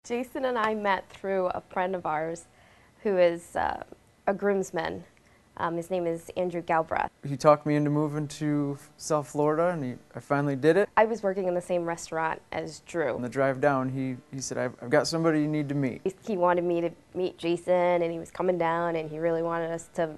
Jason and I met through a friend of ours who is a groomsman. His name is Andrew Galbraith. He talked me into moving to South Florida, and I finally did it. I was working in the same restaurant as Drew. On the drive down, he said, I've got somebody you need to meet. He wanted me to meet Jason, and he was coming down, and he really wanted us to,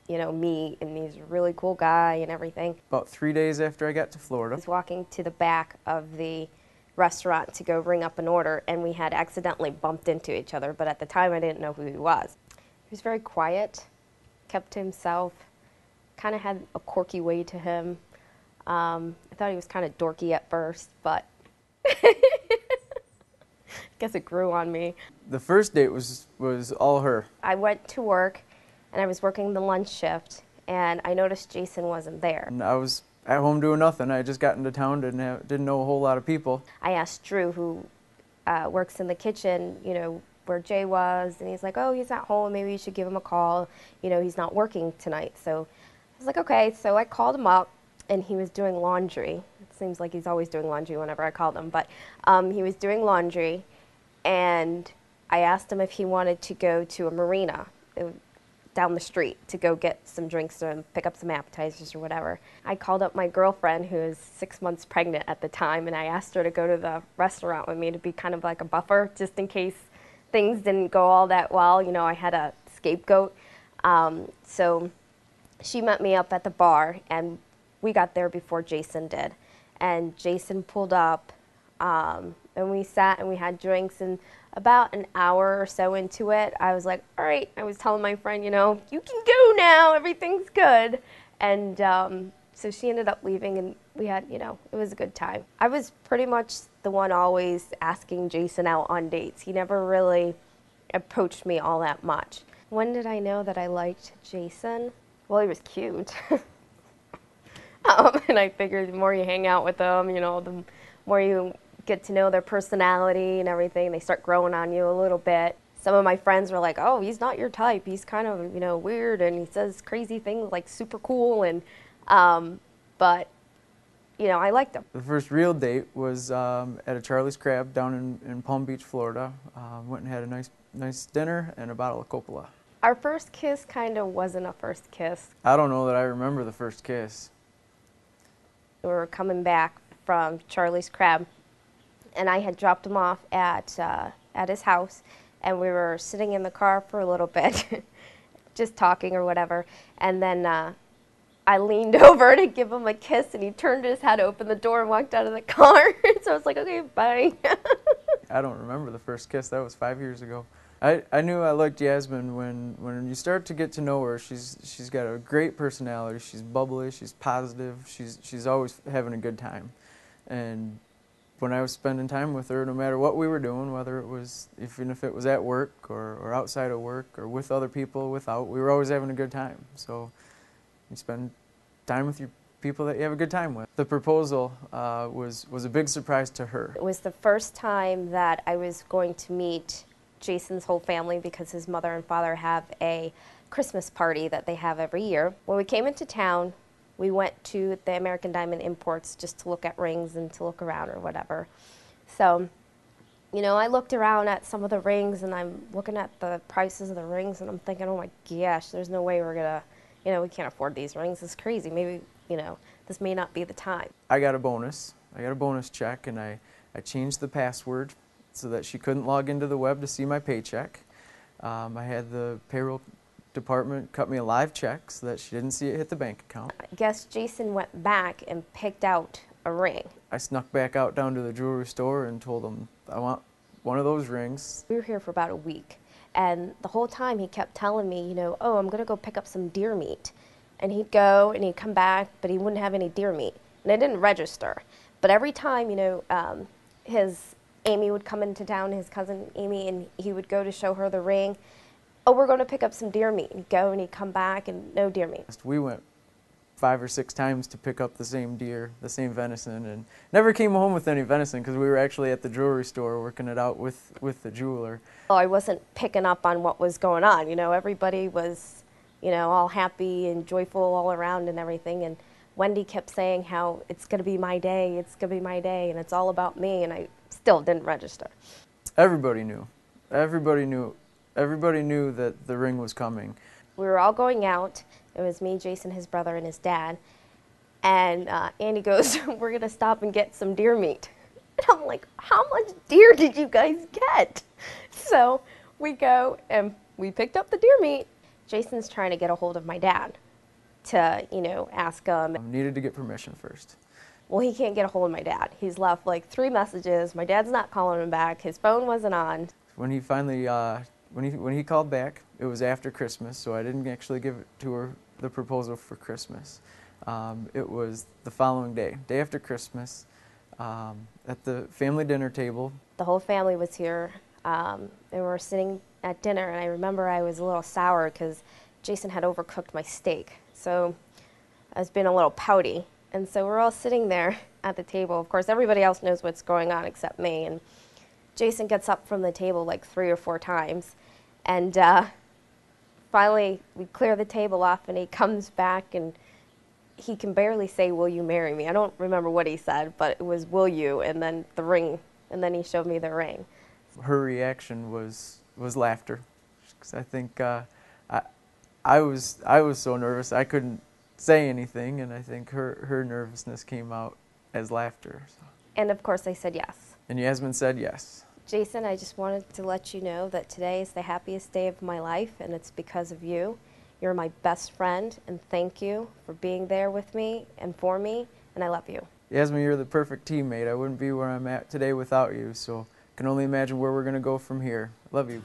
meet, and he's a really cool guy and everything. About 3 days after I got to Florida, I was walking to the back of the restaurant to go ring up an order, and we had accidentally bumped into each other, but at the time I didn't know who he was. He was very quiet, kept to himself, kind of had a quirky way to him. I thought he was kind of dorky at first, but I guess it grew on me. the first date was all her. I went to work, and I was working the lunch shift, and I noticed Jason wasn't there. And I was at home doing nothing. I had just got into town, didn't know a whole lot of people. I asked Drew, who works in the kitchen, where Jay was, and he's like, oh, he's at home, maybe you should give him a call. He's not working tonight. So I was like, okay. So I called him up, and he was doing laundry. It seems like he's always doing laundry whenever I called him, but he was doing laundry, and I asked him if he wanted to go to a marina down the street to go get some drinks or pick up some appetizers or whatever. I called up my girlfriend, who was 6 months pregnant at the time, and I asked her to go to the restaurant with me to be kind of like a buffer, just in case things didn't go all that well. I had a scapegoat. So she met me up at the bar, and we got there before Jason did. And Jason pulled up, and we sat and we had drinks, and about an hour or so into it, I was like, all right, I was telling my friend, you can go now, everything's good. And so she ended up leaving, and we had, it was a good time. I was pretty much the one always asking Jason out on dates. He never really approached me all that much. When did I know that I liked Jason? Well, he was cute. And I figured the more you hang out with them, the more you get to know their personality and everything, they start growing on you a little bit. Some of my friends were like, oh, he's not your type. He's kind of, weird, and he says crazy things like super cool. And but, I liked him. The first real date was at a Charlie's Crab down in Palm Beach, Florida. Went and had a nice dinner and a bottle of Coppola. Our first kiss kind of wasn't a first kiss. I don't know that I remember the first kiss. We were coming back from Charlie's Crab, and I had dropped him off at his house, and we were sitting in the car for a little bit, just talking or whatever, and then I leaned over to give him a kiss, and he turned his head, opened the door, and walked out of the car. So I was like, okay, bye. I don't remember the first kiss. That was 5 years ago. I knew I liked Yasmin when you start to get to know her. She's got a great personality. She's bubbly. She's positive. She's always having a good time. And when I was spending time with her, no matter what we were doing, whether it was even if it was at work or outside of work or with other people, without, we were always having a good time. So you spend time with your people that you have a good time with. The proposal was a big surprise to her. It was the first time that I was going to meet Jason's whole family, because his mother and father have a Christmas party that they have every year. When we came into town, we went to the American Diamond Imports just to look at rings and to look around or whatever. So, I looked around at some of the rings, and I'm looking at the prices of the rings, and I'm thinking, oh my gosh, there's no way we're gonna, we can't afford these rings. It's crazy. Maybe, this may not be the time. I got a bonus. I got a bonus check, and I changed the password so that she couldn't log into the web to see my paycheck. I had the payroll department cut me a live check so that she didn't see it hit the bank account. I guess Jason went back and picked out a ring. I snuck back out down to the jewelry store and told him, I want one of those rings. We were here for about a week, and the whole time he kept telling me, oh, I'm going to go pick up some deer meat. And he'd go and he'd come back, but he wouldn't have any deer meat. And I didn't register. But every time, his Amy would come into town, his cousin Amy, and he would go to show her the ring. Oh, we're going to pick up some deer meat. And he'd go and he'd come back and no deer meat. We went 5 or 6 times to pick up the same deer, the same venison, and never came home with any venison because we were actually at the jewelry store working it out with the jeweler. Well, I wasn't picking up on what was going on. Everybody was, all happy and joyful all around and everything. And Wendy kept saying how it's going to be my day, it's going to be my day, and it's all about me, and I still didn't register. Everybody knew. Everybody knew. Everybody knew that the ring was coming. We were all going out. It was me, Jason, his brother, and his dad. And Andy goes, "We're going to stop and get some deer meat." And I'm like, "How much deer did you guys get?" So we go and we picked up the deer meat. Jason's trying to get a hold of my dad to, ask him. Needed to get permission first. Well, he can't get a hold of my dad. He's left like 3 messages. My dad's not calling him back. His phone wasn't on. When he finally, when he called back, it was after Christmas, so I didn't actually give it to her, the proposal for Christmas. It was the following day, day after Christmas, at the family dinner table. The whole family was here, and we were sitting at dinner, and I remember I was a little sour because Jason had overcooked my steak, so I was being a little pouty. And so we're all sitting there at the table. Of course, everybody else knows what's going on except me. And Jason gets up from the table like 3 or 4 times. And finally, we clear the table off, and he comes back, and he can barely say, "Will you marry me?" I don't remember what he said, but it was, "Will you?" and then the ring. And then he showed me the ring. Her reaction was laughter. 'Cause I think I was so nervous I couldn't say anything, and I think her nervousness came out as laughter. So. And of course I said yes. And Yasmin said yes. Jason, I just wanted to let you know that today is the happiest day of my life, and it's because of you. You're my best friend, and thank you for being there with me and for me, and I love you. Yasmin, you're the perfect teammate. I wouldn't be where I'm at today without you, so I can only imagine where we're going to go from here. Love you.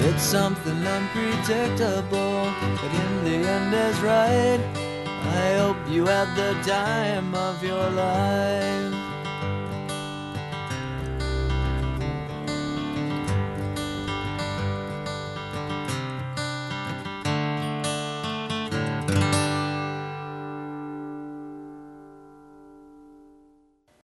It's something unpredictable, but in the end is right. I hope you had the time of your life.